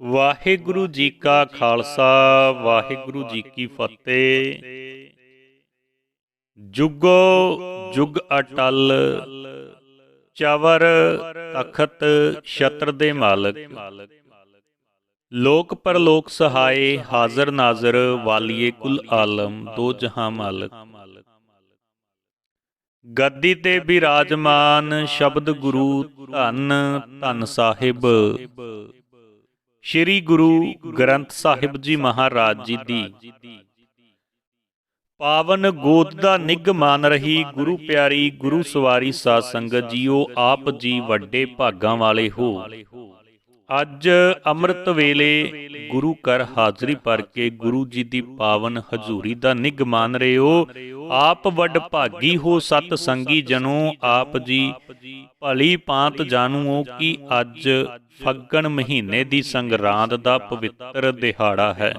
ਵਾਹਿਗੁਰੂ ਜੀ ਕਾ ਖਾਲਸਾ ਵਾਹਿਗੁਰੂ ਜੀ ਕੀ ਫਤਿਹ। ਜੁਗੋ ਜੁਗ ਅਟਲ ਚਵਰ ਤਖਤ ਛਤਰ ਦੇ ਮਾਲਕ, ਲੋਕ ਪਰਲੋਕ ਸਹਾਏ ਹਾਜ਼ਰ ਨਾਜ਼ਰ ਵਾਲੀਏ ਕੁਲ ਆਲਮ ਦੋ ਜਹਾਂ ਮਾਲਕ। ਗੱਦੀ ਤੇ ਬਿਰਾਜਮਾਨ ਸ਼ਬਦ ਗੁਰੂ ਧੰਨ ਧੰਨ ਸਾਹਿਬ ਸ਼੍ਰੀ ਗੁਰੂ ਗ੍ਰੰਥ ਸਾਹਿਬ ਜੀ ਮਹਾਰਾਜ ਜੀ ਦੀ ਪਾਵਨ ਗੋਦ ਦਾ ਨਿੱਘ ਮਾਨ ਰਹੀ ਗੁਰੂ ਪਿਆਰੀ ਗੁਰੂ ਸਵਾਰੀ ਸਾਧ ਸੰਗਤ ਜੀਓ, ਆਪ ਜੀ ਵੱਡੇ ਭਾਗਾਂ ਵਾਲੇ ਹੋ। ਅੱਜ ਅੰਮ੍ਰਿਤ ਵੇਲੇ ਗੁਰੂ ਘਰ ਹਾਜ਼ਰੀ ਭਰ ਕੇ ਗੁਰੂ ਜੀ ਦੀ ਪਾਵਨ ਹਜ਼ੂਰੀ ਦਾ ਨਿੱਘ ਮਾਨ ਰਹੇ ਹੋ। ਆਪ ਵੱਡ ਭਾਗੀ ਹੋ ਸਤ ਸੰਗੀ ਜਨੋ, ਆਪ ਜੀ ਭਲੀ ਭਾਂਤ ਜਾਣੂਓ ਕਿ ਅੱਜ ਫੱਗਣ ਮਹੀਨੇ ਦੀ ਸੰਗਰਾਂਦ ਦਾ ਪਵਿੱਤਰ ਦਿਹਾੜਾ ਹੈ।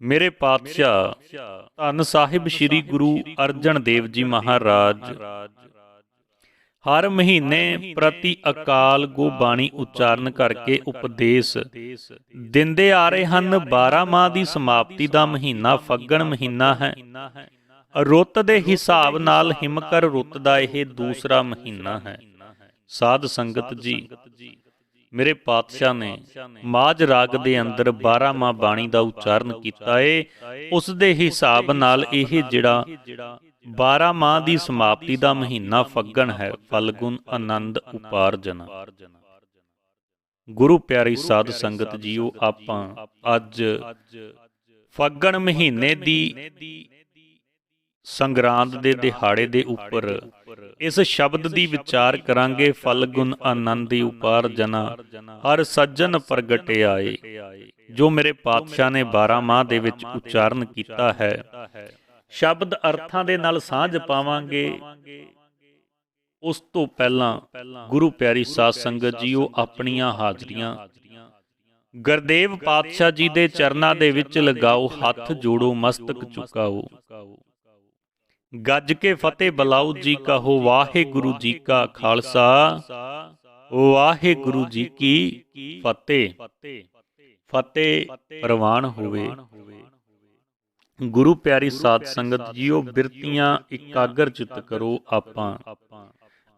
ਮੇਰੇ ਪਾਤਸ਼ਾਹ ਧੰਨ ਸਾਹਿਬ ਸ੍ਰੀ ਗੁਰੂ ਅਰਜਨ ਦੇਵ ਜੀ ਮਹਾਰਾਜ ਹਰ ਮਹੀਨੇ ਪ੍ਰਤੀ ਅਕਾਲ ਗੋ ਬਾਣੀ ਉਚਾਰਨ ਕਰਕੇ ਉਪਦੇਸ਼ ਦਿੰਦੇ ਆ ਰਹੇ ਹਨ। 12 ਮਾਹ ਦੀ ਸਮਾਪਤੀ ਦਾ ਮਹੀਨਾ ਫੱਗਣ ਮਹੀਨਾ ਹੈ। ਰੁੱਤ ਦੇ ਹਿਸਾਬ ਨਾਲ ਹਿਮਕਰ ਰੁੱਤ ਦਾ ਇਹ ਦੂਸਰਾ ਮਹੀਨਾ ਹੈ। ਸਾਧ ਸੰਗਤ ਜੀ, ਮੇਰੇ ਪਾਤਸ਼ਾਹ ਨੇ ਮਾਝ ਰਾਗ ਦੇ ਅੰਦਰ 12 ਮਾਹ ਬਾਣੀ ਦਾ ਉਚਾਰਨ ਕੀਤਾ ਏ। ਉਸ ਦੇ ਹਿਸਾਬ ਨਾਲ ਇਹ ਜਿਹੜਾ 12 ਮਾਹ ਦੀ ਸਮਾਪਤੀ ਦਾ ਮਹੀਨਾ ਫੱਗਣ ਹੈ। ਫਲਗੁਨ ਆਨੰਦ ਉਪਾਰਜਨ। ਗੁਰੂ ਪਿਆਰੀ ਸਾਧ ਸੰਗਤ ਜੀਓ, ਆਪਾਂ ਅੱਜ ਫੱਗਣ ਮਹੀਨੇ ਦੀ ਸੰਗਰਾਂਦ ਦੇ ਦਿਹਾੜੇ ਦੇ ਉੱਪਰ ਇਸ ਸ਼ਬਦ ਦੀ ਵਿਚਾਰ ਕਰਾਂਗੇ। ਫਲਗੁਨ ਆਨੰਦ ਉਪਾਰਜਨਾ ਹਰ ਸੱਜਣ ਪ੍ਰਗਟ ਆਏ, ਜੋ ਮੇਰੇ ਪਾਤਸ਼ਾਹ ਨੇ 12 ਮਾਹ ਦੇ ਵਿੱਚ ਉਚਾਰਨ ਕੀਤਾ ਹੈ। ਸ਼ਬਦ ਅਰਥਾਂ ਦੇ ਨਾਲ ਸਾਂਝ ਪਾਵਾਂਗੇ। ਉਸ ਤੋਂ ਪਹਿਲਾਂ ਗੁਰੂ ਪਿਆਰੀ ਸਾਧ ਸੰਗਤ ਜੀਓ, ਆਪਣੀਆਂ ਹਾਜ਼ਰੀਆਂ ਗੁਰਦੇਵ ਪਾਤਸ਼ਾਹ ਜੀ ਦੇ ਚਰਨਾਂ ਦੇ ਵਿੱਚ ਲਗਾਓ, ਹੱਥ ਜੋੜੋ, ਮਸਤਕ ਝੁਕਾਓ, ਗੱਜ ਕੇ ਫਤਿਹ ਬੁਲਾਓ ਜੀ ਕਹੋ। ਵਾਹਿਗੁਰੂ ਜੀ ਕਾ ਖਾਲਸਾ ਵਾਹਿਗੁਰੂ ਜੀ ਕੀ ਫਤਿਹ। ਫਤਿਹ ਪ੍ਰਵਾਨ ਹੋਵੇ। ਗੁਰੂ ਪਿਆਰੀ ਸਾਧ ਸੰਗਤ ਜੀਓ, ਬਿਰਤੀਆਂ ਇਕਾਗਰ ਚਿੱਤ ਕਰੋ। ਆਪਾਂ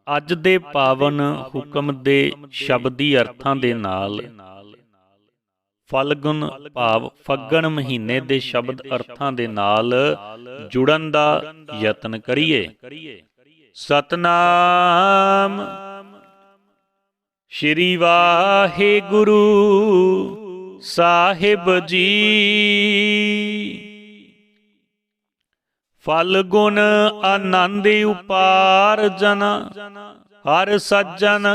ਅੱਜ ਦੇ ਪਾਵਨ ਹੁਕਮ ਦੇ ਸ਼ਬਦੀ ਅਰਥਾਂ ਦੇ ਨਾਲ ਫਲਗੁਨ ਭਾਵ ਫੱਗਣ ਮਹੀਨੇ ਦੇ ਸ਼ਬਦ ਅਰਥਾਂ ਦੇ ਨਾਲ ਜੁੜਨ ਦਾ ਯਤਨ ਕਰੀਏ। ਸਤਨਾਮ ਸ਼੍ਰੀ ਵਾਹਿਗੁਰੂ ਸਾਹਿਬ ਜੀ। ਫਲਗੁਨ ਆਨੰਦ ਉਪਾਰਜਨ ਹਰ ਸੱਜਣ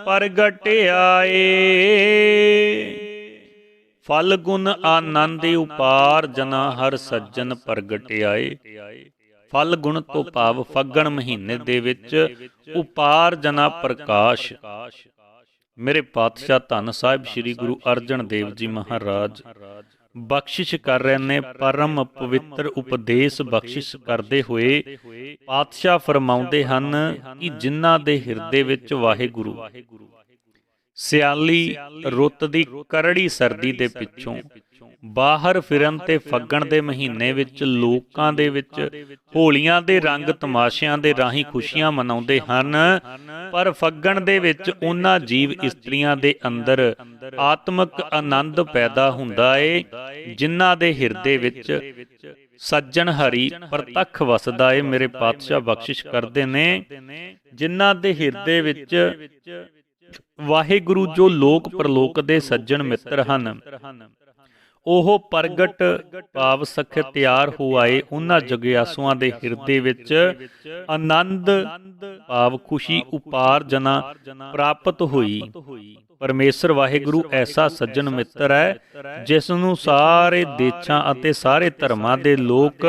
ਪ੍ਰਗਟ ਆਏ। ਫਲਗੁਨ ਆਨੰਦ ਉਪਾਰਜਨ ਹਰ ਸੱਜਣ ਪ੍ਰਗਟ ਆਏ। ਫਲਗੁਨ ਤੋਂ ਭਾਵ ਫੱਗਣ ਮਹੀਨੇ ਦੇ ਵਿੱਚ ਉਪਾਰਜਨਾ ਪ੍ਰਕਾਸ਼। ਮੇਰੇ ਪਾਤਸ਼ਾਹ ਧੰਨ ਸਾਹਿਬ ਸ੍ਰੀ ਗੁਰੂ ਅਰਜਨ ਦੇਵ ਜੀ ਮਹਾਰਾਜ ਬਖਸ਼ਿਸ਼ ਕਰ ਰਹੇ ਨੇ। ਪਰਮ ਪਵਿੱਤਰ ਉਪਦੇਸ਼ ਬਖਸ਼ਿਸ਼ ਕਰਦੇ ਹੋਏ ਪਾਤਸ਼ਾਹ ਫਰਮਾਉਂਦੇ ਹਨ ਕਿ ਜਿਨ੍ਹਾਂ ਦੇ ਹਿਰਦੇ ਵਿੱਚ ਵਾਹਿਗੁਰੂ ਸਿਆਲੀ ਰੁੱਤ ਦੀ ਕਰੜੀ ਸਰਦੀ ਦੇ ਪਿੱਛੋਂ ਬਾਹਰ ਫਿਰਨ ਤੇ ਫੱਗਣ ਦੇ ਮਹੀਨੇ ਵਿੱਚ ਲੋਕਾਂ ਦੇ ਵਿੱਚ ਹੋਲੀਆਂ ਦੇ ਰੰਗ ਤਮਾਸ਼ਿਆਂ ਦੇ ਰਾਹੀਂ ਖੁਸ਼ੀਆਂ ਮਨਾਉਂਦੇ ਹਨ, ਪਰ ਫੱਗਣ ਦੇ ਵਿੱਚ ਉਹਨਾਂ ਜੀਵ ਇਸਤਰੀਆਂ ਦੇ ਅੰਦਰ ਆਤਮਿਕ ਆਨੰਦ ਪੈਦਾ ਹੁੰਦਾ ਏ ਜਿਨ੍ਹਾਂ ਦੇ ਹਿਰਦੇ ਵਿੱਚ ਸੱਜਣ ਹਰੀ ਪ੍ਰਤੱਖ ਵਸਦਾ ਏ। ਮੇਰੇ ਪਾਤਸ਼ਾਹ ਬਖਸ਼ਿਸ਼ ਕਰਦੇ ਨੇ ਜਿਨ੍ਹਾਂ ਦੇ ਹਿਰਦੇ ਵਿੱਚ ਵਾਹਿਗੁਰੂ ਜੋ ਲੋਕ ਪ੍ਰਲੋਕ ਦੇ ਸੱਜਣ ਮਿੱਤਰ ਹਨ, ਉਹ ਪ੍ਰਗਟ ਭਾਵ ਸਖੇ ਤਿਆਰ ਹੋ ਆਏ। ਉਹਨਾਂ ਜਗਿਆਸੂਆਂ ਦੇ ਹਿਰਦੇ ਵਿੱਚ ਆਨੰਦ ਭਾਵ ਖੁਸ਼ੀ ਉਪਾਰਜਨਾ ਪ੍ਰਾਪਤ ਹੋਈ। ਪਰਮੇਸ਼ਰ ਵਾਹਿਗੁਰੂ ਐਸਾ ਸੱਜਣ ਮਿੱਤਰ ਹੈ ਜਿਸ ਨੂੰ ਸਾਰੇ ਦੇਸ਼ਾਂ ਅਤੇ ਸਾਰੇ ਧਰਮਾਂ ਦੇ ਲੋਕ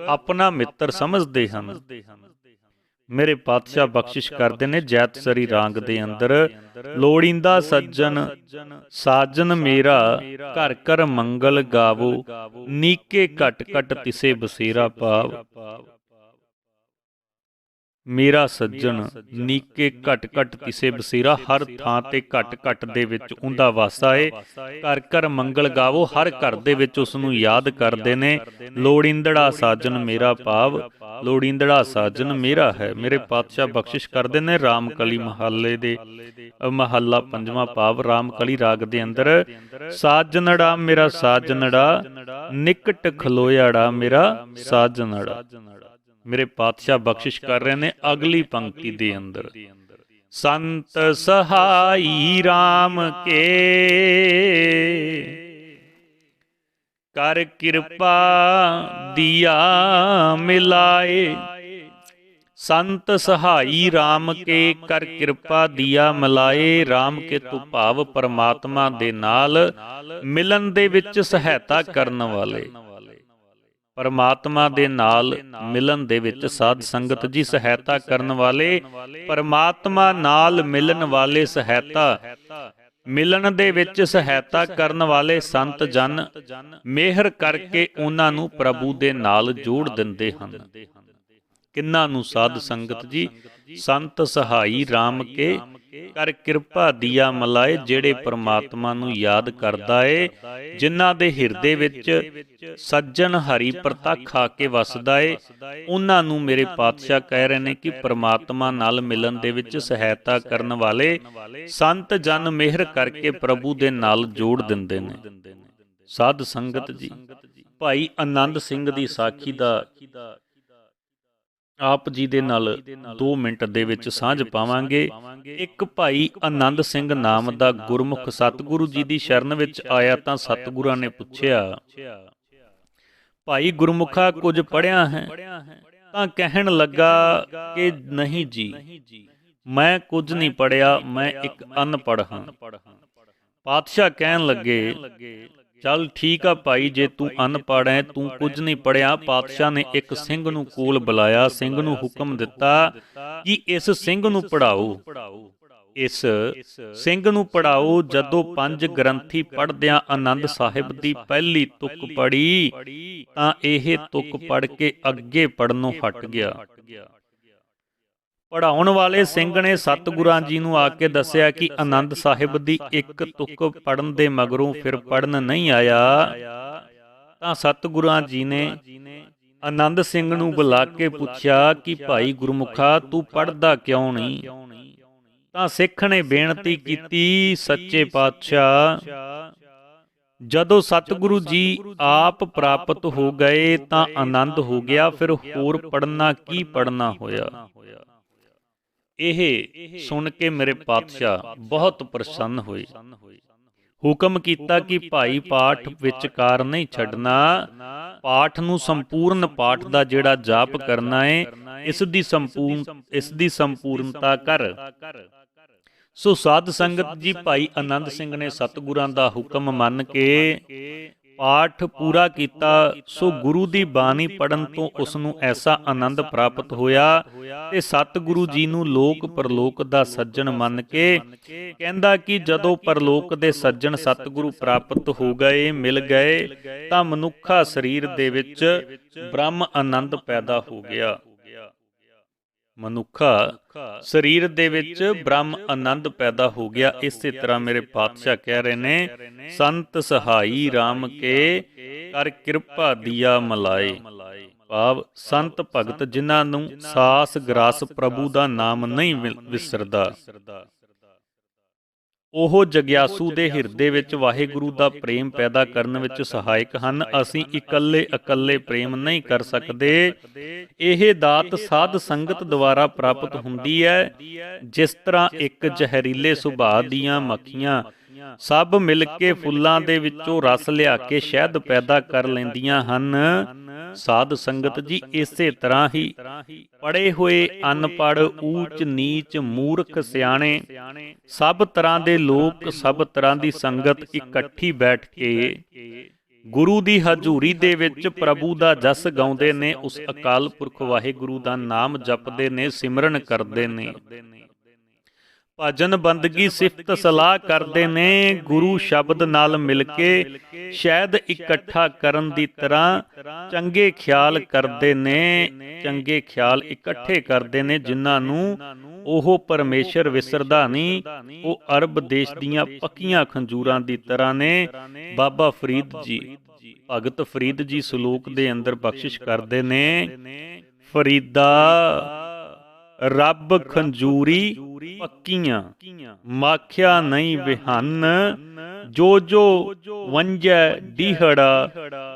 ਆਪਣਾ ਮਿੱਤਰ ਸਮਝਦੇ ਹਨ। ਮੇਰੇ ਪਾਤਸ਼ਾਹ ਬਖਸ਼ਿਸ਼ ਕਰਦੇ ਨੇ ਜੈਤਸਰੀ ਰਾਗ ਦੇ ਅੰਦਰ ਲੋੜੀਂਦਾ ਸੱਜਣ ਸਾਜਨ ਮੇਰਾ ਘਰ ਘਰ ਮੰਗਲ ਗਾਵੋ ਨੀਕੇ ਘਟ ਘਟ ਤਿਸੇ ਬਸੇਰਾ ਭਾਵ। ਮੇਰਾ ਸੱਜਣ ਨੀਕੇ ਘਟ ਘਟ ਤਿਸੇ ਬਸੇਰਾ। ਹਰ ਥਾਂ ਤੇ ਘਟ ਘਟ ਦੇ ਵਿੱਚ ਉਹਦਾ ਵਾਸਾ ਏ। ਘਰ ਘਰ ਮੰਗਲ ਗਾਵੋ, ਹਰ ਘਰ ਦੇ ਵਿੱਚ ਉਸ ਨੂੰ ਯਾਦ ਕਰਦੇ ਨੇ। ਲੋੜੀਂਦੜਾ ਸਾਜਨ ਮੇਰਾ ਭਾਵ, ਲੋੜੀਂਦੜਾ ਸਾਜਨ ਮੇਰਾ ਹੈ। ਮੇਰੇ ਪਾਤਸ਼ਾਹ ਬਖਸ਼ਿਸ਼ ਕਰਦੇ ਨੇ। ਰਾਮ ਕਲੀ ਮਹੱਲੇ ਦੇ ਮਹੱਲਾ ਪੰਜਵਾਂ ਭਾਵ ਰਾਮ ਕਲੀ ਰਾਗ ਦੇ ਅੰਦਰ। ਸਾਜਨੜਾ ਮੇਰਾ ਸਾਜਨੜਾ, ਨਿਕਟ ਖਲੋਇਆੜਾ ਮੇਰਾ ਸਾਜਨੜਾ। ਮੇਰੇ ਪਾਤਸ਼ਾਹ ਬਖਸ਼ਿਸ਼ ਕਰ ਰਹੇ ਨੇ ਅਗਲੀ ਪੰਕਤੀ ਦੇ ਅੰਦਰ। ਸੰਤ ਸਹਾਈ ਰਾਮ ਕੇ ਕਰ ਕਿਰਪਾ ਦੀਆ ਮਿਲਾਏ। ਸੰਤ ਸਹਾਈ ਰਾਮ ਕੇ ਕਰ ਕਿਰਪਾ ਦੀਆ ਮਿਲਾਏ। ਰਾਮ ਕੇ ਤੋਂ ਭਾਵ ਪਰਮਾਤਮਾ ਦੇ ਨਾਲ ਮਿਲਣ ਦੇ ਵਿੱਚ ਸਹਾਇਤਾ ਕਰਨ ਵਾਲੇ। ਪਰਮਾਤਮਾ ਦੇ ਨਾਲ ਮਿਲਣ ਦੇ ਵਿੱਚ ਸਾਧ ਸੰਗਤ ਜੀ ਸਹਾਇਤਾ ਕਰਨ ਵਾਲੇ। ਪਰਮਾਤਮਾ ਨਾਲ ਮਿਲਣ ਵਾਲੇ ਸਹਾਇਤਾ, ਮਿਲਣ ਦੇ ਵਿੱਚ ਸਹਾਇਤਾ ਕਰਨ ਵਾਲੇ ਸੰਤ ਜਨ ਮਿਹਰ ਕਰਕੇ ਉਹਨਾਂ ਨੂੰ ਪ੍ਰਭੂ ਦੇ ਨਾਲ ਜੋੜ ਦਿੰਦੇ ਹਨ। ਕਿੰਨਾਂ ਨੂੰ? ਸਾਧ ਸੰਗਤ ਜੀ। ਸੰਤ ਸਹਾਈ ਰਾਮ ਕੇ ਕਰ ਕਿਰਪਾ ਦੀਆ ਮਲਾਏ। ਜਿਹੜੇ ਪਰਮਾਤਮਾ ਨੂੰ ਯਾਦ ਕਰਦਾ ਏ, ਜਿਨ੍ਹਾਂ ਦੇ ਹਿਰਦੇ ਵਿੱਚ ਸੱਜਣ ਹਰੀ ਪ੍ਰਤੱਖ ਆ ਕੇ ਵਸਦਾ ਏ, ਉਹਨਾਂ ਨੂੰ ਮੇਰੇ ਪਾਤਸ਼ਾਹ ਕਹਿ ਰਹੇ ਨੇ ਕਿ ਪਰਮਾਤਮਾ ਨਾਲ ਮਿਲਣ ਦੇ ਵਿੱਚ ਸਹਾਇਤਾ ਕਰਨ ਵਾਲੇ ਸੰਤ ਜਨ ਮਿਹਰ ਕਰਕੇ ਪ੍ਰਭੂ ਦੇ ਨਾਲ ਜੋੜ ਦਿੰਦੇ ਨੇ। ਸਾਧ ਸੰਗਤ ਜੀ, ਭਾਈ ਆਨੰਦ ਸਿੰਘ ਦੀ ਸਾਖੀ ਦਾ ਆਪ ਜੀ ਦੇ ਨਾਲ 2 ਮਿੰਟ ਦੇ ਵਿੱਚ ਸਾਂਝ ਪਾਵਾਂਗੇ। ਇੱਕ ਭਾਈ ਆਨੰਦ ਸਿੰਘ ਨਾਮ ਦਾ ਗੁਰਮੁਖ ਸਤਿਗੁਰੂ ਜੀ ਦੀ ਸ਼ਰਨ ਵਿੱਚ ਆਇਆ ਤਾਂ ਸਤਿਗੁਰਾਂ ਨੇ ਪੁੱਛਿਆ, ਭਾਈ ਗੁਰਮੁਖਾ ਕੁਝ ਪੜ੍ਹਿਆ ਹੈ? ਤਾਂ ਕਹਿਣ ਲੱਗਾ ਕਿ ਨਹੀਂ ਜੀ, ਮੈਂ ਕੁਝ ਨਹੀਂ ਪੜ੍ਹਿਆ, ਮੈਂ ਇੱਕ ਅਨਪੜ੍ਹ ਹਾਂ। ਪਾਤਸ਼ਾਹ ਕਹਿਣ ਲੱਗੇ, ਚੱਲ ਠੀਕ ਆ ਭਾਈ, ਜੇ ਤੂੰ ਅਨਪੜ੍ਹ ਹੈ, ਤੂੰ ਕੁਝ ਨਹੀਂ ਪੜ੍ਹਿਆ। ਪਾਤਸ਼ਾਹ ਨੇ ਇੱਕ ਸਿੰਘ ਨੂੰ ਕੋਲ ਬੁਲਾਇਆ, ਸਿੰਘ ਨੂੰ ਹੁਕਮ ਦਿੱਤਾ ਕਿ ਇਸ ਸਿੰਘ ਨੂੰ ਪੜ੍ਹਾਓ, ਇਸ ਸਿੰਘ ਨੂੰ ਪੜ੍ਹਾਓ। ਜਦੋਂ 5 ਗ੍ਰੰਥੀ ਪੜ੍ਹਦਿਆਂ ਆਨੰਦ ਸਾਹਿਬ ਦੀ ਪਹਿਲੀ ਤੁਕ ਪੜ੍ਹੀ ਤਾਂ ਇਹ ਤੁਕ ਪੜ੍ਹ ਕੇ ਅੱਗੇ ਪੜ੍ਹਨੋਂ ਹਟ ਗਿਆ। ਪੜ੍ਹਾਉਣ ਵਾਲੇ ਸਿੰਘ ਨੇ ਸਤਿਗੁਰਾਂ ਜੀ ਨੂੰ ਆ ਕੇ ਦੱਸਿਆ ਕਿ ਆਨੰਦ ਸਾਹਿਬ ਦੀ ਇੱਕ ਤੁਕ ਪੜ੍ਹਨ ਦੇ ਮਗਰੋਂ ਫਿਰ ਪੜ੍ਹਨ ਨਹੀਂ ਆਇਆ। ਤਾਂ ਸਤਿਗੁਰਾਂ ਜੀ ਨੇ ਆਨੰਦ ਸਿੰਘ ਨੂੰ ਬੁਲਾ ਕੇ ਪੁੱਛਿਆ ਕਿ ਭਾਈ ਗੁਰਮੁਖਾ, ਤੂੰ ਪੜ੍ਹਦਾ ਕਿਉਂ ਨਹੀਂ? ਤਾਂ ਸਿੱਖ ਨੇ ਬੇਨਤੀ ਕੀਤੀ, ਸੱਚੇ ਪਾਤਸ਼ਾਹ, ਜਦੋਂ ਸਤਿਗੁਰੂ ਜੀ ਆਪ ਪ੍ਰਾਪਤ ਹੋ ਗਏ ਤਾਂ ਆਨੰਦ ਹੋ ਗਿਆ, ਫਿਰ ਹੋਰ ਪੜ੍ਹਨਾ ਕੀ ਪੜ੍ਹਨਾ ਹੋਇਆ। ਇਹ ਸੁਣ ਕੇ ਮੇਰੇ ਪਾਤਸ਼ਾਹ ਬਹੁਤ ਪ੍ਰਸੰਨ ਹੋਏ। ਹੁਕਮ ਕੀਤਾ ਕਿ ਭਾਈ ਪਾਠ ਵਿਚਕਾਰ ਨਹੀਂ ਛੱਡਣਾ, ਪਾਠ ਨੂੰ ਸੰਪੂਰਨ ਪਾਠ ਦਾ ਜਿਹੜਾ ਜਾਪ ਕਰਨਾ ਹੈ, ਇਸ ਦੀ ਸੰਪੂਰਨਤਾ ਕਰ। ਸੋ ਸਾਧ ਸੰਗਤ ਜੀ, ਭਾਈ ਆਨੰਦ ਸਿੰਘ ਨੇ ਸਤਿਗੁਰਾਂ ਦਾ ਹੁਕਮ ਮੰਨ ਕੇ ਪਾਠ ਪੂਰਾ ਕੀਤਾ। ਸੋ ਗੁਰੂ ਦੀ ਬਾਣੀ ਪੜ੍ਹਨ ਤੋਂ ਉਸ ਨੂੰ ਐਸਾ ਆਨੰਦ ਪ੍ਰਾਪਤ ਹੋਇਆ ਤੇ ਸਤਿਗੁਰੂ ਜੀ ਨੂੰ ਲੋਕ ਪਰਲੋਕ ਦਾ ਸੱਜਣ ਮੰਨ ਕੇ ਕਹਿੰਦਾ ਕਿ ਜਦੋਂ ਪਰਲੋਕ ਦੇ ਸੱਜਣ ਸਤਿਗੁਰੂ ਪ੍ਰਾਪਤ ਹੋ ਗਏ, ਮਿਲ ਗਏ, ਤਾਂ ਮਨੁੱਖਾ ਸਰੀਰ ਦੇ ਵਿੱਚ ਬ੍ਰਹਮ ਆਨੰਦ ਪੈਦਾ ਹੋ ਗਿਆ। ਮਨੁੱਖਾ ਸਰੀਰ ਦੇ ਵਿੱਚ ਬ੍ਰਹਮ ਆਨੰਦ ਪੈਦਾ ਹੋ ਗਿਆ। ਇਸੇ ਤਰ੍ਹਾਂ ਮੇਰੇ ਪਾਤਸ਼ਾਹ ਕਹਿ ਰਹੇ ਨੇ, ਸੰਤ ਸਹਾਈ ਰਾਮ ਕੇ ਕਰ ਕਿਰਪਾ ਦੀਆ ਮਲਾਏ। ਭਾਵ ਸੰਤ ਭਗਤ ਜਿਨ੍ਹਾਂ ਨੂੰ ਸਾਸ ਗਰਾਸ ਪ੍ਰਭੂ ਦਾ ਨਾਮ ਨਹੀਂ ਵਿਸਰਦਾ, ਉਹ ਜਗਿਆਸੂ ਦੇ ਹਿਰਦੇ ਵਿੱਚ ਵਾਹਿਗੁਰੂ ਦਾ ਪ੍ਰੇਮ ਪੈਦਾ ਕਰਨ ਵਿੱਚ ਸਹਾਇਕ ਹਨ। ਅਸੀਂ ਇਕੱਲੇ ਪ੍ਰੇਮ ਨਹੀਂ ਕਰ ਸਕਦੇ। ਇਹ ਦਾਤ ਸਾਧ ਸੰਗਤ ਦੁਆਰਾ ਪ੍ਰਾਪਤ ਹੁੰਦੀ ਹੈ। ਜਿਸ ਤਰ੍ਹਾਂ ਇੱਕ ਜ਼ਹਿਰੀਲੇ ਸੁਭਾਅ ਦੀਆਂ ਮੱਖੀਆਂ ਸਭ ਮਿਲ ਕੇ ਫੁੱਲਾਂ ਦੇ ਵਿੱਚੋਂ ਰਸ ਲਿਆ ਕੇ ਸ਼ਹਿਦ ਪੈਦਾ ਕਰ ਲੈਂਦੀਆਂ ਹਨ, ਸਾਧ ਸੰਗਤ ਜੀ ਇਸੇ ਤਰ੍ਹਾਂ ਹੀ ਪੜ੍ਹੇ ਹੋਏ, ਅਨਪੜ੍ਹ, ਊਚ ਨੀਚ, ਮੂਰਖ, ਸਿਆਣੇ, ਸਭ ਤਰ੍ਹਾਂ ਦੇ ਲੋਕ, ਸਭ ਤਰ੍ਹਾਂ ਦੀ ਸੰਗਤ ਇਕੱਠੀ ਬੈਠ ਕੇ ਗੁਰੂ ਦੀ ਹਜ਼ੂਰੀ ਦੇ ਵਿੱਚ ਪ੍ਰਭੂ ਦਾ ਜਸ ਗਾਉਂਦੇ ਨੇ, ਉਸ ਅਕਾਲ ਪੁਰਖ ਵਾਹਿਗੁਰੂ ਦਾ ਨਾਮ ਜਪਦੇ ਨੇ, ਸਿਮਰਨ ਕਰਦੇ ਨੇ। ਭਜਨ ਬੰਦਗੀ ਸਿਫਤ ਸਲਾਹ ਕਰਦੇ ਨੇ, ਗੁਰੂ ਸ਼ਬਦ ਨਾਲ ਮਿਲ ਕੇ ਸ਼ਾਇਦ ਇਕੱਠਾ ਕਰਨ ਦੀ ਤਰ੍ਹਾਂ ਚੰਗੇ ਖਿਆਲ ਕਰਦੇ ਨੇ, ਚੰਗੇ ਖਿਆਲ ਇਕੱਠੇ ਕਰਦੇ ਨੇ, ਜਿਨ੍ਹਾਂ ਨੂੰ ਉਹ ਪਰਮੇਸ਼ਰ ਵਿਸਰਦਾ ਨਹੀਂ। ਉਹ ਅਰਬ ਦੇਸ਼ ਦੀਆਂ ਪੱਕੀਆਂ ਖੰਜੂਰਾਂ ਦੀ ਤਰ੍ਹਾਂ ਨੇ। ਬਾਬਾ ਫਰੀਦ ਜੀ, ਭਗਤ ਫਰੀਦ ਜੀ ਸ਼ਲੋਕ ਦੇ ਅੰਦਰ ਬਖਸ਼ਿਸ਼ ਕਰਦੇ ਨੇ, ਫਰੀਦਾ ਰੱਬ ਖੰਜੂਰੀ ਪੱਕੀਆਂ, ਮਾਖਿਆ ਨਹੀਂ ਵਿਹਨ, ਜੋ ਜੋ ਵੰਜੈ ਡੀਹੜਾ,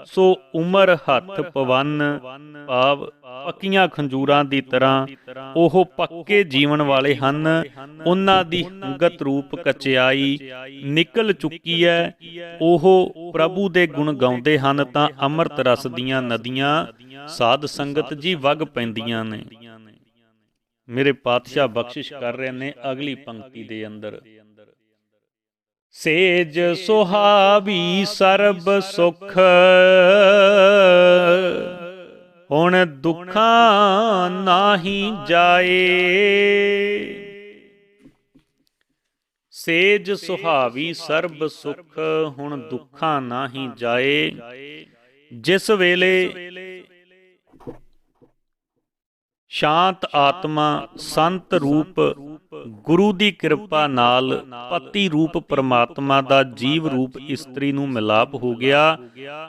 ਸੋ ਉਮਰ ਹੱਥ ਪਵਨ। ਭਾਵ ਪੱਕੀਆਂ ਖੰਜੂਰਾਂ ਦੀ ਤਰ੍ਹਾਂ ਉਹ ਪੱਕੇ ਜੀਵਨ ਵਾਲੇ ਹਨ। ਉਹਨਾਂ ਦੀ ਹੰਗਤ ਰੂਪ ਕਚਿਆਈ ਨਿਕਲ ਚੁੱਕੀ ਹੈ। ਉਹ ਪ੍ਰਭੂ ਦੇ ਗੁਣ ਗਾਉਂਦੇ ਹਨ ਤਾਂ ਅੰਮ੍ਰਿਤ ਰਸ ਦੀਆਂ ਨਦੀਆਂ ਸਾਧ ਸੰਗਤ ਜੀ ਵਗ ਪੈਂਦੀਆਂ ਨੇ। ਮੇਰੇ ਪਾਤਸ਼ਾਹ ਬਖਸ਼ਿਸ਼ ਕਰ ਰਹੇ ਨੇ ਅਗਲੀ ਪੰਕਤੀ ਦੇ ਅੰਦਰ, ਸੇਜ ਸੁਹਾਵੀ ਸਰਬ ਸੁਖ, ਹੁਣ ਦੁੱਖਾਂ ਨਾਹੀ ਜਾਏ। ਸੇਜ ਸੁਹਾਵੀ ਸਰਬ ਸੁਖ, ਹੁਣ ਦੁੱਖਾਂ ਨਾਹੀ ਜਾਏ। ਜਿਸ ਵੇਲੇ ਸ਼ਾਂਤ ਆਤਮਾ ਸੰਤ ਰੂਪ ਗੁਰੂ ਦੀ ਕਿਰਪਾ ਨਾਲ ਪਤੀ ਰੂਪ ਪਰਮਾਤਮਾ ਦਾ ਜੀਵ ਰੂਪ ਇਸਤਰੀ ਨੂੰ ਮਿਲਾਪ ਹੋ ਗਿਆ,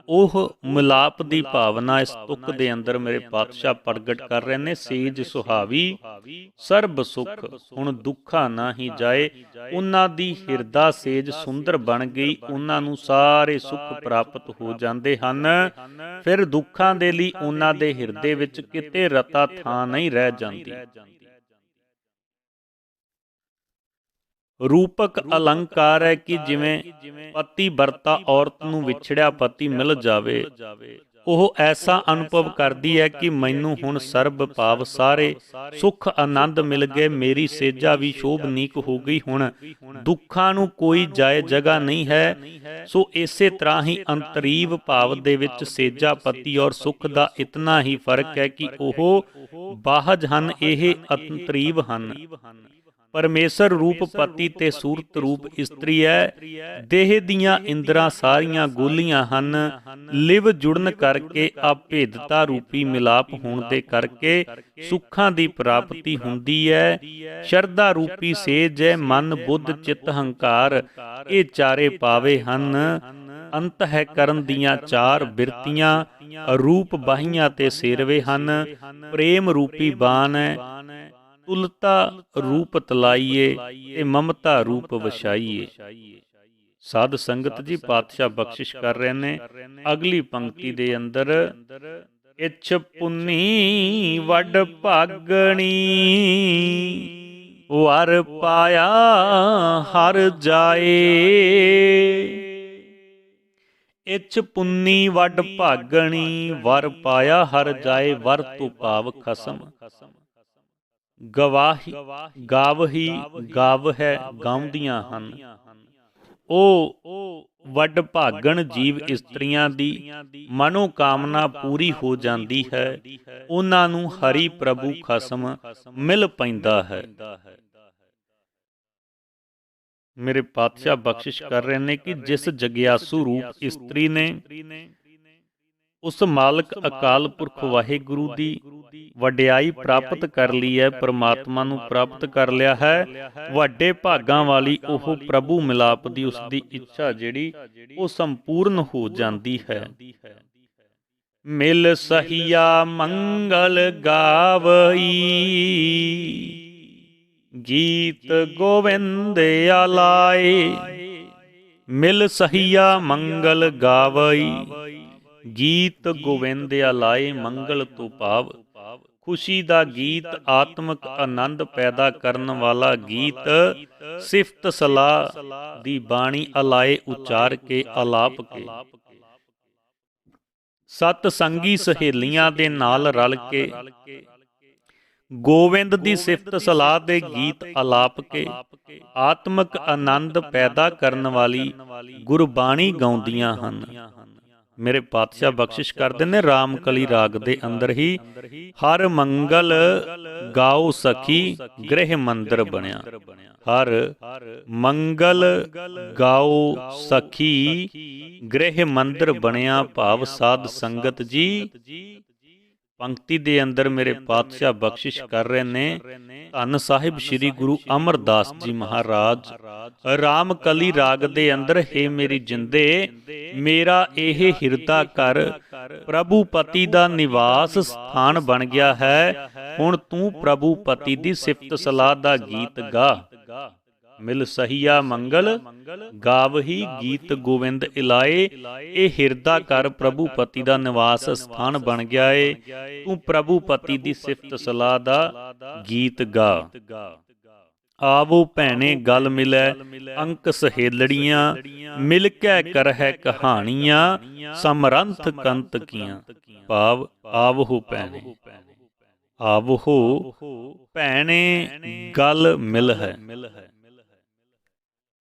ਉਹ ਮਿਲਾਪ ਦੀ ਭਾਵਨਾ ਇਸ ਤੁਕ ਦੇ ਅੰਦਰ ਮੇਰੇ ਪਾਤਸ਼ਾਹ ਪ੍ਰਗਟ ਕਰ ਰਹੇ ਨੇ। ਸੇਜ ਸੁਹਾਵੀ ਸਰਬ ਸੁਖ, ਹੁਣ ਦੁੱਖਾਂ ਨਾਹੀ ਜਾਏ। ਉਹਨਾਂ ਦੀ ਹਿਰਦਾ ਸੇਜ ਸੁੰਦਰ ਬਣ ਗਈ, ਉਹਨਾਂ ਨੂੰ ਸਾਰੇ ਸੁੱਖ ਪ੍ਰਾਪਤ ਹੋ ਜਾਂਦੇ ਹਨ। ਫਿਰ ਦੁੱਖਾਂ ਦੇ ਲਈ ਉਹਨਾਂ ਦੇ ਹਿਰਦੇ ਵਿੱਚ ਕਿਤੇ ਰਤਾ ਥਾਂ ਨਹੀਂ ਰਹਿ ਜਾਂਦੀ। ਰੂਪਕ ਅਲੰਕਾਰ ਹੈ ਕਿ ਜਿਵੇਂ ਪਤੀ ਵਰਤਾ ਔਰਤ ਨੂੰ ਵਿਛੜਿਆ ਪਤੀ ਮਿਲ ਜਾਵੇ, ਉਹ ਐਸਾ ਅਨੁਭਵ ਕਰਦੀ ਹੈ ਕਿ ਮੈਨੂੰ ਹੁਣ ਸਰਬ ਭਾਵ ਸਾਰੇ ਸੁੱਖ ਆਨੰਦ ਮਿਲ ਗਏ, ਮੇਰੀ ਸੇਜਾ ਵੀ ਸ਼ੋਭਨੀਕ ਹੋ ਗਈ, ਹੁਣ ਦੁੱਖਾਂ ਨੂੰ ਕੋਈ ਜਾਏ ਜਗ੍ਹਾ ਨਹੀਂ ਹੈ। ਸੋ ਇਸੇ ਤਰ੍ਹਾਂ ਹੀ ਅੰਤਰੀਵ ਭਾਵ ਦੇ ਵਿੱਚ ਸੇਜਾ ਪਤੀ ਔਰ ਸੁੱਖ ਦਾ ਇਤਨਾ ਹੀ ਫਰਕ ਹੈ ਕਿ ਉਹ ਬਾਹਜ ਹਨ, ਇਹ ਅੰਤਰੀਵ ਹਨ। ਪਰਮੇਸ਼ਰ ਰੂਪ ਪਤੀ ਤੇ ਸੂਰਤ ਰੂਪ ਇਸਤਰੀ ਹੈ। ਦੇਹ ਦੀਆਂ ਇੰਦਰਾਂ ਸਾਰੀਆਂ ਗੋਲੀਆਂ ਹਨ। ਲਿਵ ਜੁੜਨ ਕਰਕੇ ਅਭੇਦਤਾ ਰੂਪੀ ਮਿਲਾਪ ਹੋਣ ਦੇ ਕਰਕੇ ਸੁੱਖਾਂ ਦੀ ਪ੍ਰਾਪਤੀ ਹੁੰਦੀ ਹੈ। ਸ਼ਰਧਾ ਰੂਪੀ ਸੇਜ ਹੈ, ਮਨ ਬੁੱਧ ਚਿੱਤ ਹੰਕਾਰ, ਇਹ ਚਾਰੇ ਪਾਵੇ ਹਨ। ਅੰਤ ਹੈ ਕਰਨ ਦੀਆਂ ਚਾਰ ਬਿਰਤੀਆਂ, ਰੂਪ ਬਾਹੀਆਂ ਤੇ ਸੇਰਵੇ ਹਨ। ਪ੍ਰੇਮ ਰੂਪੀ ਬਾਣ ਹੈ, ਤੁਲਤਾ ਰੂਪ ਤਲਾਈਏ ਤੇ ਮਮਤਾ ਰੂਪ ਵਛਾਈਏ। ਸਾਧ ਸੰਗਤ ਜੀ ਪਾਤਸ਼ਾਹ ਬਖਸ਼ਿਸ਼ ਕਰ ਰਹੇ ਨੇ ਅਗਲੀ ਪੰਕਤੀ ਦੇ ਅੰਦਰ, ਇਛ ਪੁੰਨੀ ਵੱਡ ਭਾਗਣੀ, ਵਰ ਪਾਇਆ ਹਰ ਜਾਏ। ਇਛ ਪੁੰਨੀ ਵੱਡ ਭਾਗਣੀ, ਵਰ ਪਾਇਆ ਹਰ ਜਾਏ। ਵਰ ਤੋਂ ਭਾਵ ਖਸਮ। ਗਵਾਹੀ ਗਾਵਹੀ ਗਾਵ ਹੈ, ਗਾਉਂਦੀਆਂ ਹਨ। ਉਹ ਵੱਡ ਭਾਗਣ ਜੀਵ ਇਸਤਰੀਆਂ ਦੀ ਮਨੋਕਾਮਨਾ ਪੂਰੀ ਹੋ ਜਾਂਦੀ ਹੈ, ਉਹਨਾਂ ਨੂੰ ਹਰੀ ਪ੍ਰਭੂ ਖਸਮ ਮਿਲ ਪੈਂਦਾ ਹੈ। ਮੇਰੇ ਪਾਤਸ਼ਾਹ ਬਖਸ਼ਿਸ਼ ਕਰ ਰਹੇ ਨੇ ਕਿ ਜਿਸ ਜਗਿਆਸੂ ਰੂਪ ਇਸਤਰੀ ਨੇ ਉਸ ਮਾਲਕ ਅਕਾਲ ਪੁਰਖ ਵਾਹਿਗੁਰੂ ਦੀ ਵਡਿਆਈ ਪ੍ਰਾਪਤ ਕਰ ਲਈ ਹੈ, ਪਰਮਾਤਮਾ ਨੂੰ ਪ੍ਰਾਪਤ ਕਰ ਲਿਆ ਹੈ। ਵੱਡੇ ਭਾਗਾਂ ਵਾਲੀ ਉਹ ਪ੍ਰਭੂ ਮਿਲਾਪ ਦੀ ਉਸਦੀ ਇੱਛਾ ਜਿਹੜੀ ਉਹ ਸੰਪੂਰਨ ਹੋ ਜਾਂਦੀ ਹੈ। ਮਿਲ ਸਹੀਆ ਮੰਗਲ ਗਾਵਈ, ਗੀਤ ਗੋਵਿੰਦ ਆਲਾਏ। ਮਿਲ ਸਹੀਆ ਮੰਗਲ ਗਾਵਈ, ਗੀਤ ਗੋਵਿੰਦ ਆਲਾਏ। ਮੰਗਲ ਤੋਂ ਭਾਵ ਖੁਸ਼ੀ ਦਾ ਗੀਤ, ਆਤਮਿਕ ਆਨੰਦ ਪੈਦਾ ਕਰਨ ਵਾਲਾ ਗੀਤ, ਸਿਫਤ ਸਲਾਹ ਦੀ ਬਾਣੀ ਅਲਾਏ ਉਚਾਰ ਕੇ ਆਲਾਪ ਕੇ, ਸਤ ਸੰਗੀ ਸਹੇਲੀਆਂ ਦੇ ਨਾਲ ਰਲ ਕੇ ਗੋਵਿੰਦ ਦੀ ਸਿਫਤ ਸਲਾਹ ਦੇ ਗੀਤ ਆਲਾਪ ਕੇ ਆਤਮਿਕ ਆਨੰਦ ਪੈਦਾ ਕਰਨ ਵਾਲੀ ਗੁਰਬਾਣੀ ਗਾਉਂਦੀਆਂ ਹਨ। ਮੇਰੇ ਪਾਤਸ਼ਾਹ ਬਖਸ਼ਿਸ਼ ਕਰਦੇ ਨੇ ਰਾਮਕਲੀ ਰਾਗ ਦੇ ਅੰਦਰ ਹੀ, ਹਰ ਮੰਗਲ ਗਾਓ ਸਖੀ ਗ੍ਰਹਿ ਮੰਦਰ ਬਣਿਆ। ਹਰ ਮੰਗਲ ਗਾਓ ਸਖੀ ਗ੍ਰਹਿ ਮੰਦਰ ਬਣਿਆ ਭਾਵ ਸਾਧ ਸੰਗਤ ਜੀ। ਪੰਕਤੀ ਦੇ ਅੰਦਰ ਮੇਰੇ ਪਾਤਸ਼ਾਹ ਬਖਸ਼ਿਸ਼ ਕਰ ਰਹੇ ਨੇ, ਧੰਨ ਸਾਹਿਬ ਸ੍ਰੀ ਗੁਰੂ ਅਮਰਦਾਸ ਜੀ ਮਹਾਰਾਜ ਰਾਮ ਕਲੀ ਰਾਗ ਦੇ ਅੰਦਰ, ਹੈ ਮੇਰੀ ਜਿੰਦੇ ਮੇਰਾ ਇਹ ਹਿਰਦਾ ਘਰ ਪ੍ਰਭੂ ਪਤੀ ਦਾ ਨਿਵਾਸ ਸਥਾਨ ਬਣ ਗਿਆ ਹੈ। ਹੁਣ ਤੂੰ ਪ੍ਰਭੂ ਪਤੀ ਦੀ ਸਿਫਤ ਸਲਾਹ ਦਾ ਗੀਤ ਗਾ। ਮਿਲ ਸਹੀਆ ਮੰਗਲ ਗਾਵਹੀ ਗੀਤ ਗੋਵਿੰਦ ਇਲਾਏ। ਇਹ ਹਿਰਦਾ ਘਰ ਪ੍ਰਭੂ ਪਤੀ ਦਾ ਨਿਵਾਸ ਸਥਾਨ ਬਣ ਗਿਆ ਏ। ਤੂੰ ਪ੍ਰਭੂ ਪਤੀ ਦੀ ਸਿਫਤ ਸਲਾਹ ਦਾ ਗੀਤ ਗਾ। ਆਵੋ ਭੈਣੇ ਗਲ ਮਿਲੈ ਅੰਕ ਸਹੇਲੜੀਆਂ, ਮਿਲ ਕੇ ਕਰਹਿ ਕਹਾਣੀਆਂ ਸਮਰੰਥ ਕੰਤ ਕੀਆਂ। ਭਾਵ ਆਵੋ ਭੈਣੇ, ਆਵੋ ਭੈਣੇ ਗਲ ਮਿਲ ਹੈ,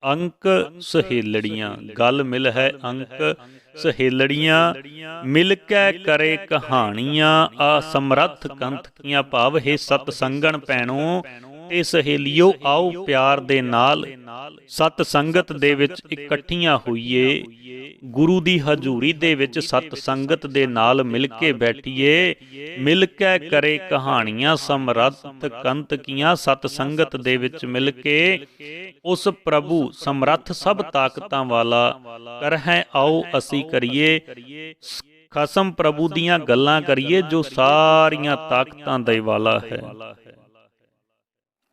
ਅੰਕ ਸਹੇਲੜੀਆਂ ਗਲ ਮਿਲ ਹੈ ਅੰਕ ਸਹੇਲੜੀਆਂ, ਮਿਲ ਕੇ ਕਰੇ ਕਹਾਣੀਆਂ ਅਸਮਰੱਥ ਕੰਥ ਕੀਆਂ। ਭਾਵ ਹੈ ਸਤ ਸੰਗਣ ਭੈਣੋ ਤੇ ਸਹੇਲਿਓ, ਆਓ ਪਿਆਰ ਦੇ ਨਾਲ ਸਤ ਸੰਗਤ ਦੇ ਵਿੱਚ ਇਕੱਠੀਆਂ ਹੋਈਏ, ਗੁਰੂ ਦੀ ਹਜ਼ੂਰੀ ਦੇ ਵਿੱਚ ਸਤ ਸੰਗਤ ਦੇ ਨਾਲ ਮਿਲ ਕੇ ਬੈਠੀਏ। ਮਿਲ ਕੇ ਕਰੇ ਕਹਾਣੀਆਂ ਸਮਰੱਥ ਕੰਤ ਕੀਆਂ। ਸਤ ਸੰਗਤ ਦੇ ਵਿੱਚ ਮਿਲ ਕੇ ਉਸ ਪ੍ਰਭੂ ਸਮਰੱਥ ਸਭ ਤਾਕਤਾਂ ਵਾਲਾ ਕਰਹਿ ਆਓ ਅਸੀਂ ਕਰੀਏ, ਖਸਮ ਪ੍ਰਭੂ ਦੀਆਂ ਗੱਲਾਂ ਕਰੀਏ ਜੋ ਸਾਰੀਆਂ ਤਾਕਤਾਂ ਦਾ ਵਾਲਾ ਹੈ।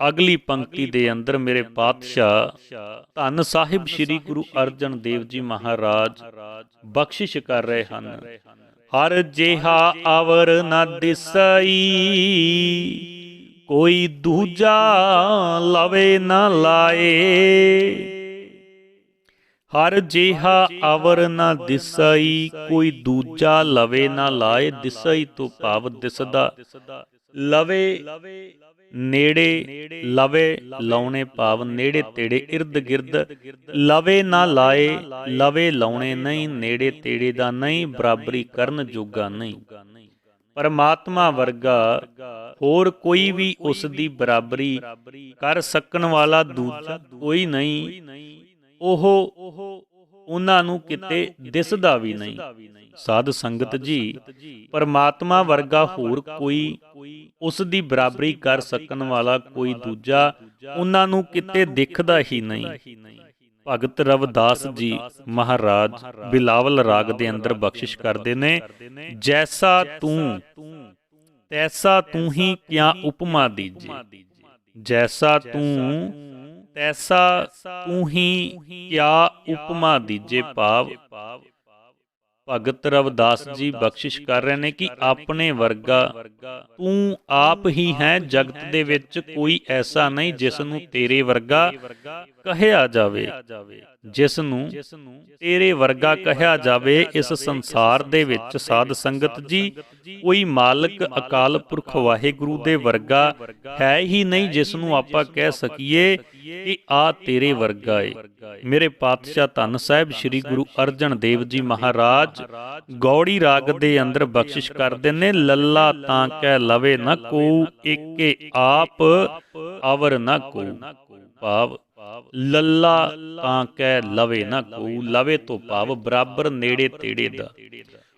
ਅਗਲੀ ਪੰਕਤੀ ਦੇ ਅੰਦਰ ਮੇਰੇ ਪਾਤਸ਼ਾਹ ਧੰਨ ਸਾਹਿਬ ਸ੍ਰੀ ਗੁਰੂ ਅਰਜਨ ਦੇਵ ਜੀ ਮਹਾਰਾਜ ਬਖਸ਼ਿਸ਼ ਕਰ ਰਹੇ ਹਨ। ਹਰ ਜਿਹਾ ਅਵਰ ਨਾ ਦਿਸਈ, ਕੋਈ ਦੂਜਾ ਲਵੇ ਨਾ ਲਾਏ। ਹਰ ਜਿਹਾ ਅਵਰ ਨਾ ਦਿਸਈ, ਕੋਈ ਦੂਜਾ ਲਵੇ ਨਾ ਲਾਏ। ਦਿਸਈ ਤੋਂ ਭਾਵ ਦਿਸਦਾ, ਲਵੇ ਨੇੜੇ, ਲਵੇ ਲਾਉਣੇ ਭਾਵ ਨੇੜੇ ਤੇੜੇ ਇਰਦ ਗਿਰਦ। ਲਵੇ ਨਾ ਲਾਏ, ਲਵੇ ਲਾਉਣੇ ਨਹੀਂ, ਨੇੜੇ ਤੇੜੇ ਦਾ ਨਹੀਂ, ਬਰਾਬਰੀ ਕਰਨ ਜੋਗਾ ਨਹੀਂ। ਪਰਮਾਤਮਾ ਵਰਗਾ ਹੋਰ ਕੋਈ ਵੀ ਉਸ ਦੀ ਬਰਾਬਰੀ ਕਰ ਸਕਣ ਵਾਲਾ ਦੂਜਾ ਕੋਈ ਨਹੀਂ। ਉਹ ਉਹਨਾਂ ਨੂੰ ਕਿਤੇ ਦਿਸਦਾ ਵੀ ਨਹੀਂ। ਸਾਧ ਸੰਗਤ ਜੀ, ਪਰਮਾਤਮਾ ਵਰਗਾ ਹੋਰ ਕੋਈ ਉਸ ਦੀ ਬਰਾਬਰੀ ਕਰ ਸਕਣ ਵਾਲਾ ਕੋਈ ਦੂਜਾ ਉਹਨਾਂ ਨੂੰ ਕਿਤੇ ਦਿਖਦਾ ਹੀ ਨਹੀਂ। ਭਗਤ ਰਵਿਦਾਸ ਜੀ ਮਹਾਰਾਜ ਬਿਲਾਵਲ ਰਾਗ ਦੇ ਅੰਦਰ ਬਖਸ਼ਿਸ਼ ਕਰਦੇ ਨੇ, ਜੈਸਾ ਤੂੰ ਤੈਸਾ ਤੂੰ ਹੀ ਕਿਆ ਉਪਮਾ ਦੀਜੇ। ਜੈਸਾ ਤੂੰ ਤੈਸਾ ਤੂੰ ਹੀ ਕਿਆ ਉਪਮਾ ਦੀਜੇ। ਭਾਵ ਭਗਤ ਰਵਿਦਾਸ ਜੀ ਬਖਸ਼ਿਸ਼ ਕਰ ਰਹੇ ਨੇ ਕਿ ਆਪਣੇ ਵਰਗਾ ਤੂੰ ਆਪ ਹੀ ਹੈ। ਜਗਤ ਦੇ ਵਿੱਚ ਕੋਈ ਐਸਾ ਨਹੀਂ ਜਿਸ ਨੂੰ ਤੇਰੇ ਵਰਗਾ ਕਹਿਆ ਜਾਵੇ, ਜਿਸ ਨੂੰ ਤੇਰੇ ਵਰਗਾ ਕਹਿਆ ਜਾਵੇ। ਇਸ ਸੰਸਾਰ ਦੇ ਵਿੱਚ ਸਾਧ ਸੰਗਤ ਜੀ ਕੋਈ ਮਾਲਕ ਅਕਾਲ ਪੁਰਖ ਵਾਹਿਗੁਰੂ ਦੇ ਵਰਗਾ ਹੈ ਹੀ ਨਹੀਂ ਜਿਸ ਨੂੰ ਆਪਾਂ ਕਹਿ ਸਕੀਏ ਕਿ ਆ ਤੇਰੇ ਵਰਗਾ ਏ। ਮੇਰੇ ਪਾਤਸ਼ਾਹ ਧੰਨ ਸਾਹਿਬ ਸ੍ਰੀ ਗੁਰੂ ਅਰਜਨ ਦੇਵ ਜੀ ਮਹਾਰਾਜ ਗੌੜੀ ਰਾਗ ਦੇ ਅੰਦਰ ਬਖਸ਼ਿਸ਼ ਕਰਦੇ ਨੇ, ਲੱਲਾ ਤਾਂ ਕਹਿ ਲਵੇ ਨਾ ਕੋ, ਏਕੇ ਆਪ ਅਵਰ ਨਾ ਕੋ। ਭਾਵ ਲੱਲਾ ਤਾਂ ਕਹਿ ਲਵੇ ਨਾ ਕੋ, ਲਵੇ ਤੋਂ ਭਾਵ ਬਰਾਬਰ ਨੇੜੇ ਤੇੜੇ ਦਾ।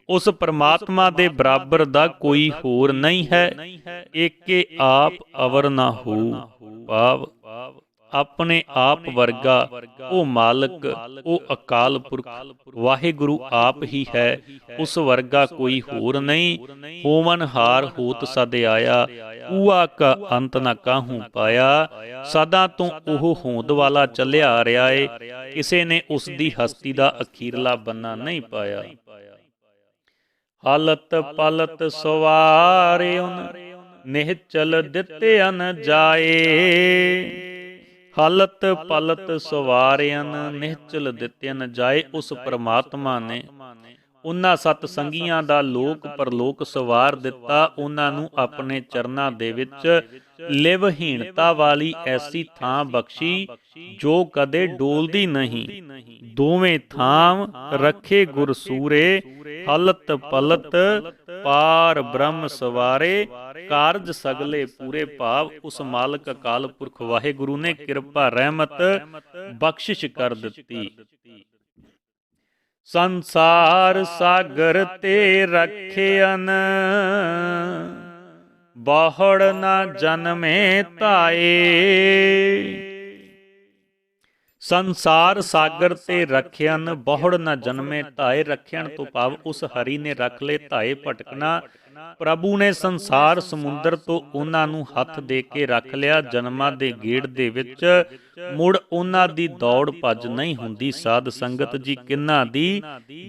ਉਸ ਪਰਮਾਤਮਾ ਦੇ ਬਰਾਬਰ ਦਾ ਕੋਈ ਹੋਰ ਨਹੀਂ ਹੈ। ਏਕੇ ਆਪ ਅਵਰ ਨਾ ਹੋ। ਭਾਵ ਆਪਣੇ ਆਪ ਵਰਗਾ ਉਹ ਮਾਲਕ, ਉਹ ਅਕਾਲ ਪੁਰਖ ਵਾਹਿਗੁਰੂ ਆਪ ਹੀ ਹੈ। ਉਸ ਵਰਗਾ ਕੋਈ ਹੋਰ ਨਹੀਂ। ਹੋਵਨਹਾਰ ਹੋਤ ਸਦ ਆਇਆ, ਊਆ ਕਾ ਅੰਤ ਨਾ ਕਾਹੂ ਪਾਇਆ। ਸਦਾ ਤੋਂ ਉਹ ਹੋਂਦ ਵਾਲਾ ਚੱਲਿਆ ਆ ਰਿਹਾ ਏ, ਕਿਸੇ ਨੇ ਉਸ ਦੀ ਹਸਤੀ ਦਾ ਅਖੀਰਲਾ ਬੰਨਾ ਨਹੀਂ ਪਾਇਆ। ਹਾਲਤ ਪਲਤ ਸਵਾਰਿਉਨ ਨਿਹਚਲ ਦਿੱਤਿਅਨ ਜਾਏ। ਹਾਲਤ ਪਲਤ ਸਵਾਰਿਅਨ ਨਿਹਚਲ ਦਿੱਤਿਅਨ ਜਾਏ। ਉਸ ਪਰਮਾਤਮਾ ਨੇ ਉਹਨਾਂ ਸਤ ਸੰਗੀਆਂ ਦਾ ਲੋਕ ਪਰਲੋਕ ਸਵਾਰ ਦਿੱਤਾ। ਉਹਨਾਂ ਨੂੰ ਆਪਣੇ ਚਰਨਾਂ ਦੇ ਵਿੱਚ ਲਿਵਹੀਣਤਾ ਵਾਲੀ ਐਸੀ ਥਾਂ ਬਖਸ਼ੀ ਜੋ ਕਦੇ ਡੋਲਦੀ ਨਹੀਂ। ਦੋਵੇਂ ਥਾਂ ਰੱਖੇ ਗੁਰਸੂਰੇ, ਹਲਤ ਪਲਤ ਪਾਰ ਬ੍ਰਹਮ ਸਵਾਰੇ। ਕਾਰਜ ਸਗਲੇ ਪੂਰੇ ਭਾਵ ਉਸ ਮਾਲਕ ਅਕਾਲ ਪੁਰਖ ਵਾਹਿਗੁਰੂ ਨੇ ਕਿਰਪਾ ਰਹਿਮਤ ਬਖਸ਼ਿਸ਼ ਕਰ ਦਿੱਤੀ। ਸੰਸਾਰ ਸਾਗਰ ਤੇ ਰਖਿਅਨ ਬਹੁੜ ਨਾ ਜਨਮੇ ਧਾਏ। ਸੰਸਾਰ ਸਾਗਰ ਤੇ ਰਖਿਅਨ ਬਹੁੜ ਨਾ ਜਨਮੇ ਧਾਏ। ਰਖਿਅਨ ਤੋਂ ਭਾਵ ਉਸ ਹਰੀ ਨੇ ਰੱਖ ਲਏ, ਧਾਏ ਭਟਕਣਾ। ਪ੍ਰਭੂ ਨੇ ਸੰਸਾਰ ਸਮੁੰਦਰ ਤੋਂ ਉਹਨਾਂ ਨੂੰ ਹੱਥ ਦੇ ਕੇ ਰੱਖ ਲਿਆ। ਜਨਮਾਂ ਦੇ ਗੇੜ ਦੇ ਵਿੱਚ ਮੁੜ ਉਹਨਾਂ ਦੀ ਦੌੜ ਭੱਜ ਨਹੀਂ ਹੁੰਦੀ। ਸਾਧ ਸੰਗਤ ਜੀ ਕਿੰਨਾਂ ਦੀ,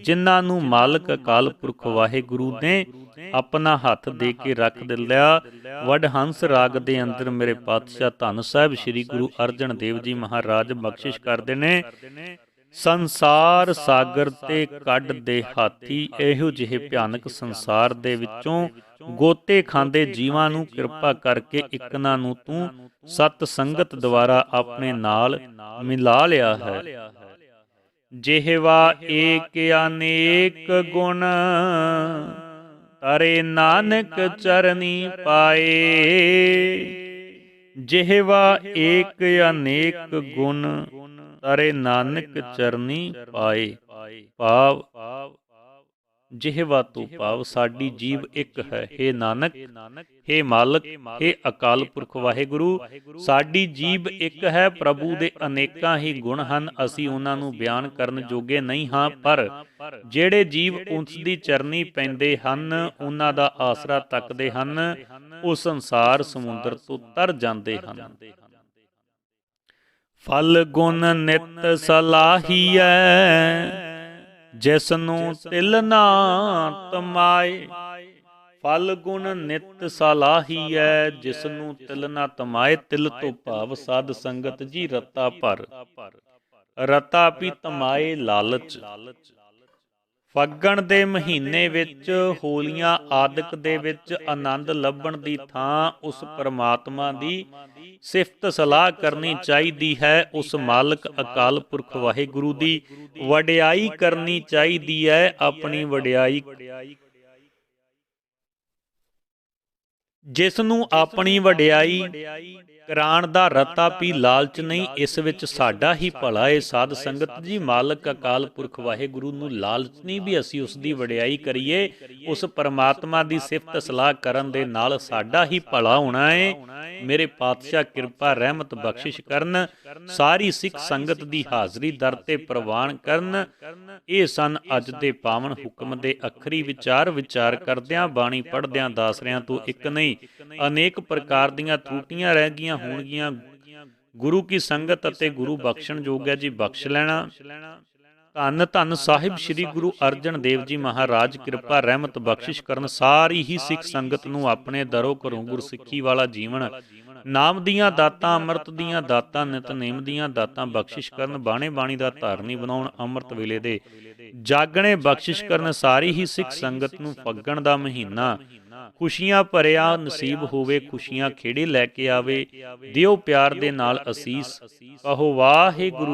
ਜਿਨ੍ਹਾਂ ਨੂੰ ਮਾਲਕ ਅਕਾਲ ਪੁਰਖ ਵਾਹਿਗੁਰੂ ਨੇ ਆਪਣਾ ਹੱਥ ਦੇ ਕੇ ਰੱਖ ਦਿਲਿਆ। ਵਡਹੰਸ ਰਾਗ ਦੇ ਅੰਦਰ ਮੇਰੇ ਪਾਤਸ਼ਾਹ ਧੰਨ ਸਾਹਿਬ ਸ੍ਰੀ ਗੁਰੂ ਅਰਜਨ ਦੇਵ ਜੀ ਮਹਾਰਾਜ ਬਖਸ਼ਿਸ਼ ਕਰਦੇ ਨੇ, ਸੰਸਾਰ ਸਾਗਰ ਤੇ ਕੱਢ ਦੇ ਹਾਥੀ। ਇਹੋ ਜਿਹੇ ਭਿਆਨਕ ਸੰਸਾਰ ਦੇ ਵਿੱਚੋਂ ਗੋਤੇ ਖਾਂਦੇ ਜੀਵਾਂ ਨੂੰ ਕਿਰਪਾ ਕਰਕੇ ਇਕਨਾਂ ਨੂੰ ਤੂੰ ਸਤ ਸੰਗਤ ਦੁਆਰਾ ਆਪਣੇ ਨਾਲ ਮਿਲਾ ਲਿਆ ਹੈ। ਜਿਹਵਾ ਏਕ ਅਨੇਕ ਗੁਣ ਤਰੇ ਨਾਨਕ ਚਰਨੀ ਪਾਏ। ਜਿਹਵਾ ਏਕ ਅਨੇਕ ਗੁਣ ਤਰੇ ਨਾਨਕ ਚਰਨੀ ਪਾਏ। ਭਾਵ ਜਿਹਵਾ ਤੋਂ ਭਾਵ ਸਾਡੀ ਜੀਵ ਇੱਕ ਹੈ। ਹੇ ਨਾਨਕ, ਹੇ ਮਾਲਕ, ਹੇ ਅਕਾਲ ਪੁਰਖ ਵਾਹਿਗੁਰੂ, ਸਾਡੀ ਜੀਵ ਇੱਕ ਹੈ। ਪ੍ਰਭੂ ਦੇ ਅਨੇਕਾਂ ਹੀ ਗੁਣ ਹਨ, ਅਸੀਂ ਉਹਨਾਂ ਨੂੰ ਬਿਆਨ ਕਰਨ ਜੋਗੇ ਨਹੀਂ ਹਾਂ। ਪਰ ਜਿਹੜੇ ਜੀਵ ਉਸ ਦੀ ਚਰਨੀ ਪੈਂਦੇ ਹਨ, ਉਹਨਾਂ ਦਾ ਆਸਰਾ ਤੱਕਦੇ ਹਨ, ਉਹ ਸੰਸਾਰ ਸਮੁੰਦਰ ਤੋਂ ਤਰ ਜਾਂਦੇ ਹਨ। ਫਲ ਗੁਣ ਨਿਤ ਸਲਾਹੀਐ ਜਿਸ ਨੂੰ ਤਿਲ ਨਾ ਤਮਾਏ। ਫਲ ਗੁਣ ਨਿਤ ਸਲਾਹੀਐ ਜਿਸ ਨੂੰ ਤਿਲ ਨਾ ਤਮਾਏ। ਤਿਲ ਤੋਂ ਭਾਵ ਸਾਧ ਸੰਗਤ ਜੀ ਰਤਾ ਭਰ। ਰਤਾ ਵੀ ਤਮਾਏ ਲਾਲਚ। ਫੱਗਣ ਦੇ ਮਹੀਨੇ ਵਿੱਚ, ਹੋਲੀਆਂ ਆਦਿਕ ਦੇ ਵਿੱਚ ਆਨੰਦ ਲੱਭਣ ਦੀ ਥਾਂ ਉਸ ਪਰਮਾਤਮਾ ਦੀ ਸਿਫਤ ਸਲਾਹ ਕਰਨੀ ਚਾਹੀਦੀ ਹੈ। ਉਸ ਮਾਲਕ ਅਕਾਲ ਪੁਰਖ ਵਾਹਿਗੁਰੂ ਦੀ ਵਡਿਆਈ ਕਰਨੀ ਚਾਹੀਦੀ ਹੈ। ਆਪਣੀ ਵਡਿਆਈ ਜਿਸ ਨੂੰ ਆਪਣੀ ਵਡਿਆਈ ਕਰਾਉਣ ਦਾ ਰਤਾ ਵੀ ਲਾਲਚ ਨਹੀਂ। ਇਸ ਵਿੱਚ ਸਾਡਾ ਹੀ ਭਲਾ ਹੈ। ਸਾਧ ਸੰਗਤ ਜੀ, ਮਾਲਕ ਅਕਾਲ ਪੁਰਖ ਵਾਹਿਗੁਰੂ ਨੂੰ ਲਾਲਚ ਨਹੀਂ ਵੀ ਅਸੀਂ ਉਸ ਦੀ ਵਡਿਆਈ ਕਰੀਏ। ਉਸ ਪਰਮਾਤਮਾ ਦੀ ਸਿਫਤ ਸਲਾਹ ਕਰਨ ਦੇ ਨਾਲ ਸਾਡਾ ਹੀ ਭਲਾ ਹੋਣਾ ਹੈ। ਮੇਰੇ ਪਾਤਸ਼ਾਹ ਕਿਰਪਾ ਰਹਿਮਤ ਬਖਸ਼ਿਸ਼ ਕਰਨ, ਸਾਰੀ ਸਿੱਖ ਸੰਗਤ ਦੀ ਹਾਜ਼ਰੀ ਦਰ ਤੇ ਪ੍ਰਵਾਨ ਕਰਨ। ਇਹ ਸਨ ਅੱਜ ਦੇ ਪਾਵਨ ਹੁਕਮ ਦੇ ਅਖਰੀ ਵਿਚਾਰ ਕਰਦਿਆਂ, ਬਾਣੀ ਪੜ੍ਹਦਿਆਂ ਦਾਸਰਿਆਂ ਤੋਂ ਇੱਕ ਨਹੀਂ ਅਨੇਕ ਪ੍ਰਕਾਰ ਦੀਆਂ ਤਰੁੱਟੀਆਂ ਰਹਿ ਗਈਆਂ ਹੋਣਗੀਆਂ। ਗੁਰੂ ਕੀ ਸੰਗਤ ਅਤੇ ਗੁਰੂ ਬਖਸ਼ਣ ਯੋਗ ਹੈ ਜੀ, ਬਖਸ਼ ਲੈਣਾ। ਧੰਨ ਧੰਨ ਸਾਹਿਬ ਸ੍ਰੀ ਗੁਰੂ ਅਰਜਨ ਦੇਵ ਜੀ ਮਹਾਰਾਜ ਕਿਰਪਾ ਰਹਿਮਤ ਬਖਸ਼ਿਸ਼ ਕਰਨ। ਸਾਰੀ ਹੀ ਸਿੱਖ ਸੰਗਤ ਨੂੰ ਆਪਣੇ ਦਰੋਂ ਘਰੋਂ ਗੁਰਸਿੱਖੀ ਵਾਲਾ ਜੀਵਨ, ਨਾਮ ਦੀਆਂ ਦਾਤਾਂ, ਅੰਮ੍ਰਿਤ ਦੀਆਂ ਦਾਤਾਂ, ਨਿਤਨੇਮ ਦੀਆਂ ਦਾਤਾਂ ਬਖਸ਼ਿਸ਼ ਕਰਨ। ਬਾਣੇ ਬਾਣੀ ਦਾ ਧਾਰਨੀ ਬਣਾਉਣ, ਅੰਮ੍ਰਿਤ ਵੇਲੇ ਦੇ ਜਾਗਣੇ ਬਖਸ਼ਿਸ਼ ਕਰਨ। ਸਾਰੀ ਹੀ ਸਿੱਖ ਸੰਗਤ ਨੂੰ ਫੱਗਣ ਦਾ ਮਹੀਨਾ ਖੁਸ਼ੀਆਂ ਭਰਿਆ ਨਸੀਬ ਹੋਵੇ, ਖੁਸ਼ੀਆਂ ਖੇੜੇ ਲੈ ਕੇ ਆਵੇ। ਦਿਓ ਪਿਆਰ ਦੇ ਨਾਲ ਅਸੀਸ। ਕਹੋ ਵਾਹਿਗੁਰੂ।